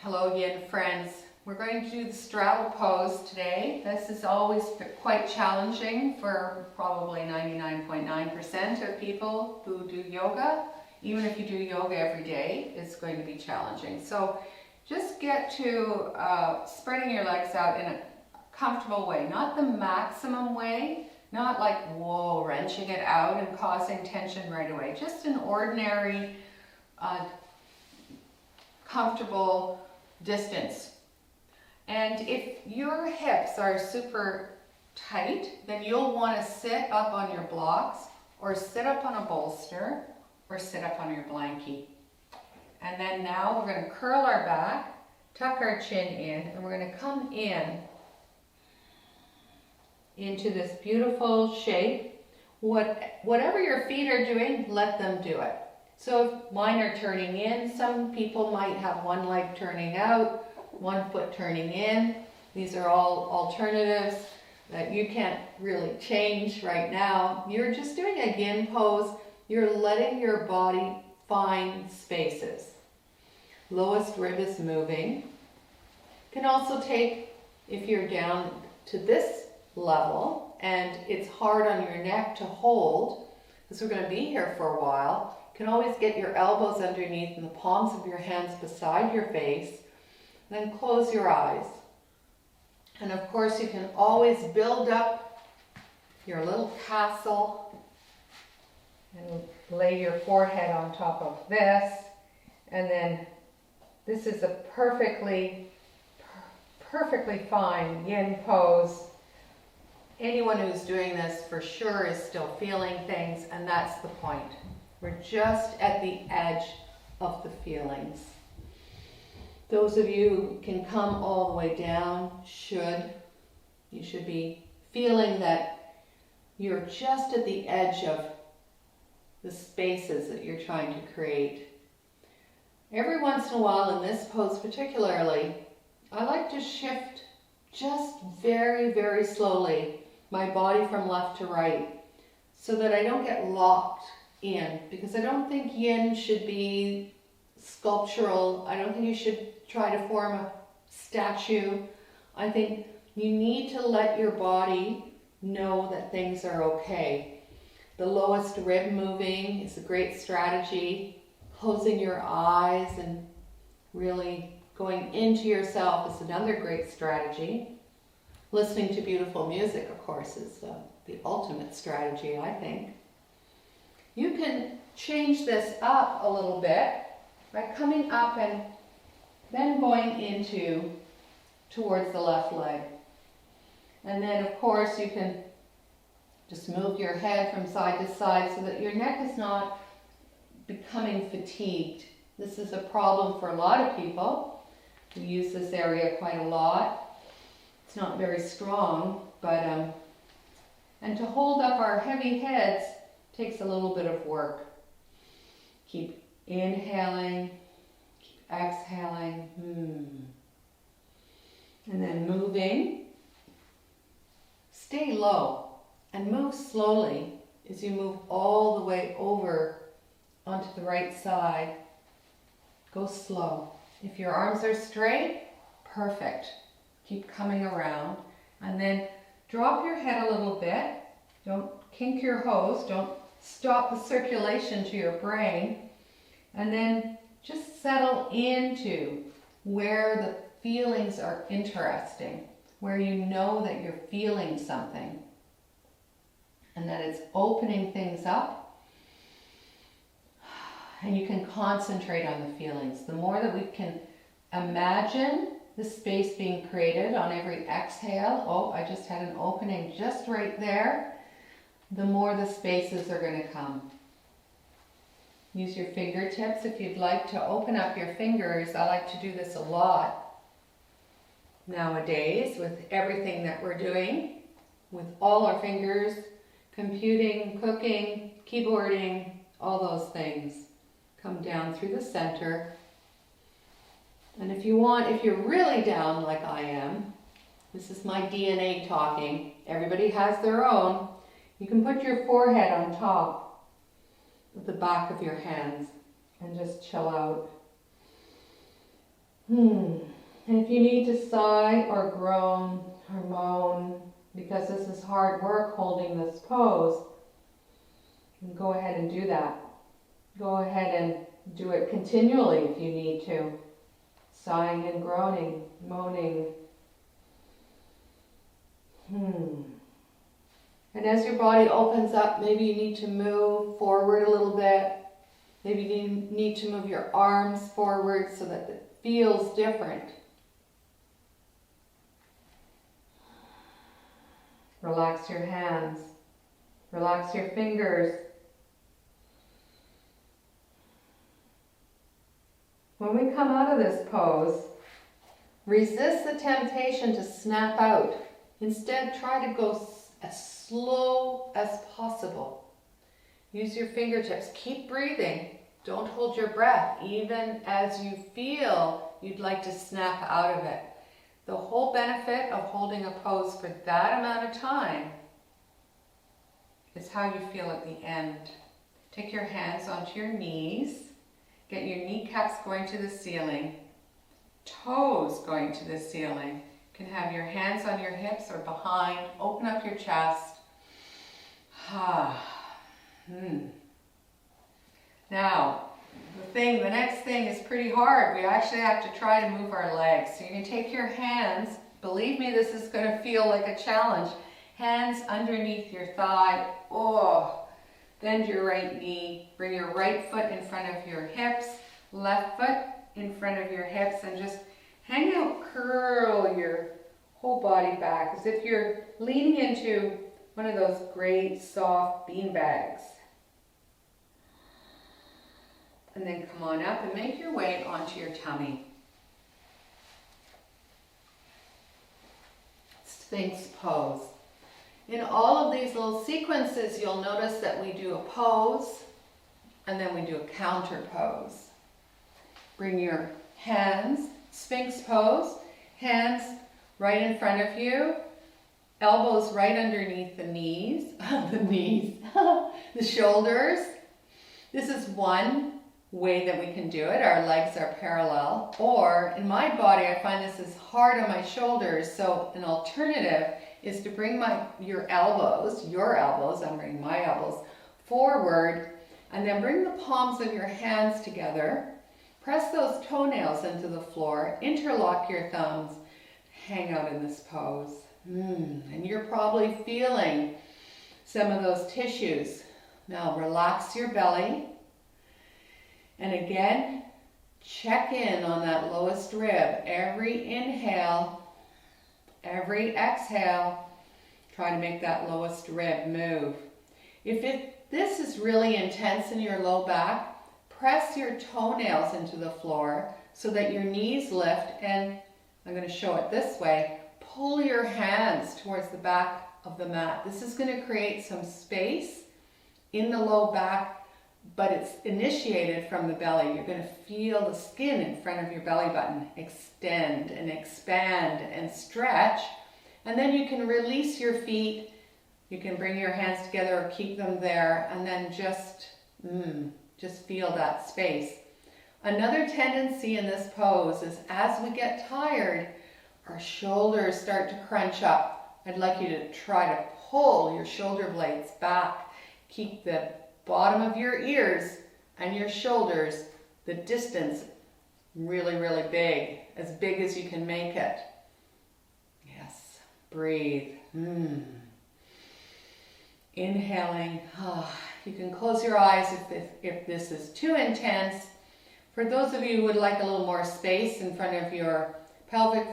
Hello again, friends. We're going to do the straddle pose today. This is always quite challenging for probably 99.9% of people who do yoga. Even if you do yoga every day, it's going to be challenging. So just get to spreading your legs out in a comfortable way, not the maximum way, not like, whoa, wrenching it out and causing tension right away. Just an ordinary, comfortable distance. And if your hips are super tight, then you'll want to sit up on your blocks or sit up on a bolster or sit up on your blankie. And then now we're going to curl our back, tuck our chin in, and we're going to come into this beautiful shape. Whatever your feet are doing, let them do it. So if mine are turning in, some people might have one leg turning out, one foot turning in. These are all alternatives that you can't really change right now. You're just doing a yin pose. You're letting your body find spaces. Lowest rib is moving. You can also take, if you're down to this level and it's hard on your neck to hold, because we're going to be here for a while, you can always get your elbows underneath and the palms of your hands beside your face. Then close your eyes. And of course you can always build up your little castle and lay your forehead on top of this. And then this is a perfectly fine yin pose. Anyone who's doing this for sure is still feeling things, and that's the point. We're just at the edge of the feelings. Those of you who can come all the way down you should be feeling that you're just at the edge of the spaces that you're trying to create. Every once in a while, in this pose particularly, I like to shift just very, very slowly my body from left to right so that I don't get locked in, because I don't think yin should be sculptural. I don't think you should try to form a statue. I think you need to let your body know that things are okay. The lowest rib moving is a great strategy. Closing your eyes and really going into yourself is another great strategy. Listening to beautiful music, of course, is the ultimate strategy, I think. You can change this up a little bit by coming up and then going towards the left leg. And then, of course, you can just move your head from side to side so that your neck is not becoming fatigued. This is a problem for a lot of people. We use this area quite a lot. It's not very strong, but and to hold up our heavy heads takes a little bit of work. Keep inhaling, keep exhaling, and then moving. Stay low and move slowly as you move all the way over onto the right side. Go slow. If your arms are straight, perfect. Keep coming around, and then drop your head a little bit. Don't kink your hose. Don't stop the circulation to your brain. And then just settle into where the feelings are interesting, where you know that you're feeling something and that it's opening things up. And you can concentrate on the feelings. The more that we can imagine the space being created on every exhale, oh, I just had an opening just right there, the more the spaces are going to come. Use your fingertips if you'd like to open up your fingers. I like to do this a lot nowadays with everything that we're doing, with all our fingers, computing, cooking, keyboarding, all those things. Come down through the center. And if you're really down like I am, this is my DNA talking, everybody has their own, you can put your forehead on top of the back of your hands and just chill out. And if you need to sigh or groan or moan, because this is hard work holding this pose, go ahead and do that. Go ahead and do it continually if you need to. Sighing and groaning, moaning. And as your body opens up, maybe you need to move forward a little bit. Maybe you need to move your arms forward so that it feels different. Relax your hands. Relax your fingers. When we come out of this pose, resist the temptation to snap out. Instead, try to go as slow as possible. Use your fingertips. Keep breathing. Don't hold your breath, even as you feel you'd like to snap out of it. The whole benefit of holding a pose for that amount of time is how you feel at the end. Take your hands onto your knees. Get your kneecaps going to the ceiling. Toes going to the ceiling. You can have your hands on your hips or behind. Open up your chest. Now, the next thing is pretty hard. We actually have to try to move our legs. So you can take your hands. Believe me, this is going to feel like a challenge. Hands underneath your thigh. Bend your right knee. Bring your right foot in front of your hips. Left foot in front of your hips. And just hang out, curl your whole body back as if you're leaning into one of those great soft bean bags. And then come on up and make your way onto your tummy. Sphinx pose. In all of these little sequences, you'll notice that we do a pose and then we do a counter pose. Bring your hands, Sphinx pose, hands right in front of you, elbows right underneath the knees, the shoulders. This is one way that we can do it. Our legs are parallel. Or in my body, I find this is hard on my shoulders. So an alternative is to bring your elbows, I'm bringing my elbows forward, and then bring the palms of your hands together. Press those toenails into the floor, interlock your thumbs, hang out in this pose. And you're probably feeling some of those tissues. Now relax your belly. And again, check in on that lowest rib. Every inhale, every exhale, try to make that lowest rib move. If this is really intense in your low back, press your toenails into the floor so that your knees lift, and I'm going to show it this way. Pull your hands towards the back of the mat. This is going to create some space in the low back, but it's initiated from the belly. You're going to feel the skin in front of your belly button extend and expand and stretch. And then you can release your feet. You can bring your hands together or keep them there, and then just feel that space. Another tendency in this pose is as we get tired, our shoulders start to crunch up. I'd like you to try to pull your shoulder blades back. Keep the bottom of your ears and your shoulders, the distance really, really big as you can make it. Yes, breathe. Inhaling. You can close your eyes if this is too intense. For those of you who would like a little more space in front of your pelvic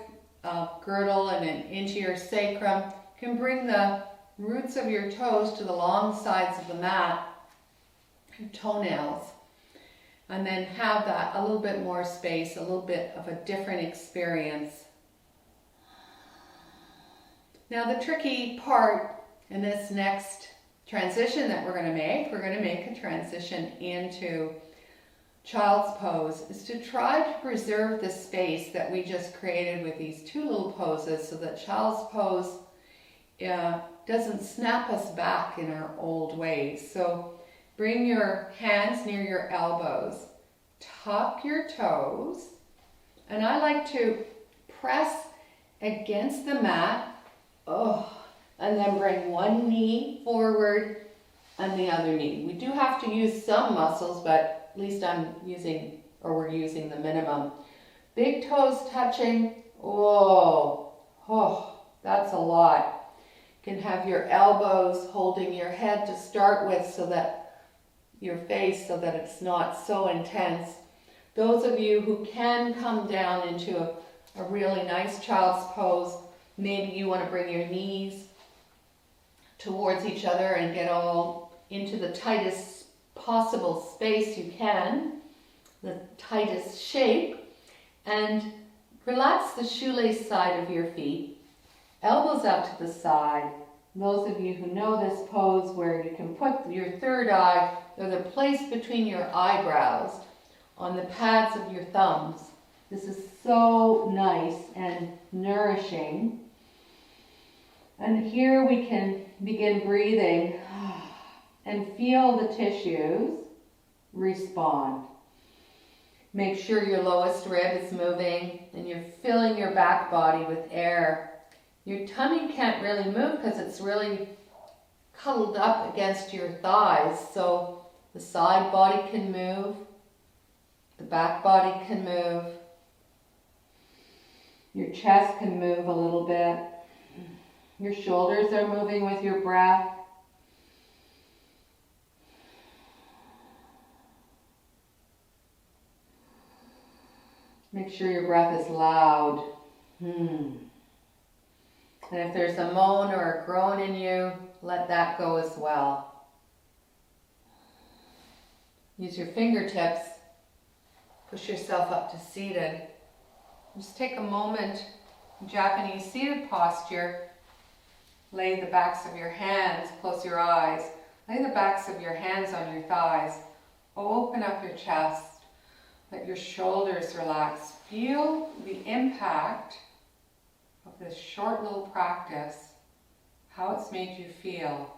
girdle and into your sacrum, you can bring the roots of your toes to the long sides of the mat, your toenails, and then have that a little bit more space, a little bit of a different experience. Now the tricky part in this next transition that we're going to make a transition into child's pose, is to try to preserve the space that we just created with these two little poses so that child's pose doesn't snap us back in our old ways. So bring your hands near your elbows, tuck your toes, And I like to press against the mat, and then bring one knee forward and the other knee. We do have to use some muscles, but at least we're using the minimum. Big toes touching, that's a lot. You can have your elbows holding your head to start with so that your face, so that it's not so intense. Those of you who can come down into a really nice child's pose, maybe you want to bring your knees towards each other and get all into the tightest possible space you can, the tightest shape, and relax the shoelace side of your feet, elbows out to the side. Those of you who know this pose where you can put your third eye, or the place between your eyebrows, on the pads of your thumbs. This is so nice and nourishing. And here we can begin breathing and feel the tissues respond. Make sure your lowest rib is moving and you're filling your back body with air. Your tummy can't really move because it's really cuddled up against your thighs. So the side body can move, the back body can move, your chest can move a little bit. Your shoulders are moving with your breath. Make sure your breath is loud. And if there's a moan or a groan in you, let that go as well. Use your fingertips. Push yourself up to seated. Just take a moment, Japanese seated posture. Lay the backs of your hands, close your eyes. Lay the backs of your hands on your thighs. Open up your chest. Let your shoulders relax. Feel the impact of this short little practice, how it's made you feel.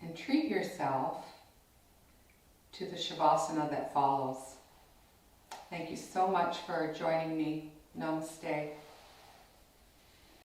And treat yourself to the Shavasana that follows. Thank you so much for joining me. Namaste.